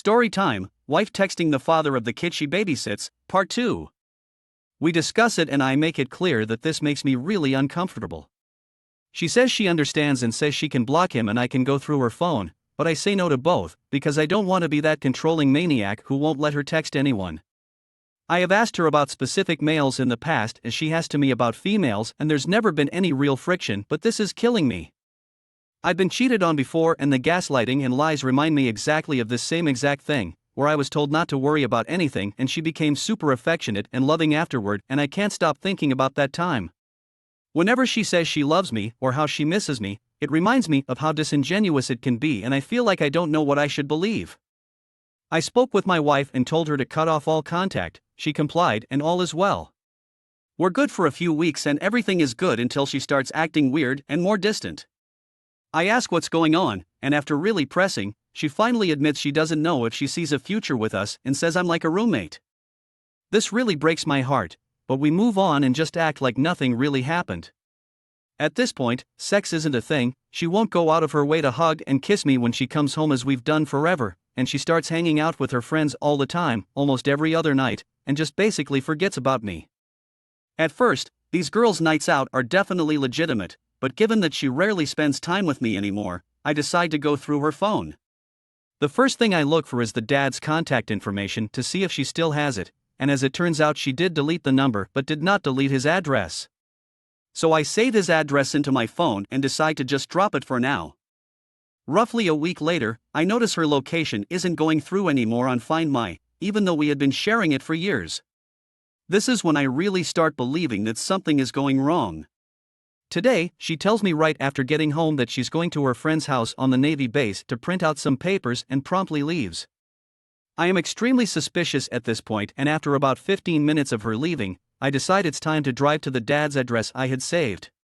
Story time, wife texting the father of the kid she babysits, part 2. We discuss it and I make it clear that this makes me really uncomfortable. She says she understands and says she can block him and I can go through her phone, but I say no to both, because I don't want to be that controlling maniac who won't let her text anyone. I have asked her about specific males in the past and she has to me about females and there's never been any real friction, but this is killing me. I've been cheated on before and the gaslighting and lies remind me exactly of this same exact thing, where I was told not to worry about anything and she became super affectionate and loving afterward and I can't stop thinking about that time. Whenever she says she loves me or how she misses me, it reminds me of how disingenuous it can be and I feel like I don't know what I should believe. I spoke with my wife and told her to cut off all contact. She complied and all is well. We're good for a few weeks and everything is good until she starts acting weird and more distant. I ask what's going on, and after really pressing, she finally admits she doesn't know if she sees a future with us and says I'm like a roommate. This really breaks my heart, but we move on and just act like nothing really happened. At this point, sex isn't a thing. She won't go out of her way to hug and kiss me when she comes home as we've done forever, and she starts hanging out with her friends all the time, almost every other night, and just basically forgets about me. At first, these girls' nights out are definitely legitimate, but given that she rarely spends time with me anymore, I decide to go through her phone. The first thing I look for is the dad's contact information to see if she still has it, and as it turns out she did delete the number but did not delete his address. So I save his address into my phone and decide to just drop it for now. Roughly a week later, I notice her location isn't going through anymore on Find My, even though we had been sharing it for years. This is when I really start believing that something is going wrong. Today, she tells me right after getting home that she's going to her friend's house on the Navy base to print out some papers and promptly leaves. I am extremely suspicious at this point and after about 15 minutes of her leaving, I decide it's time to drive to the dad's address I had saved.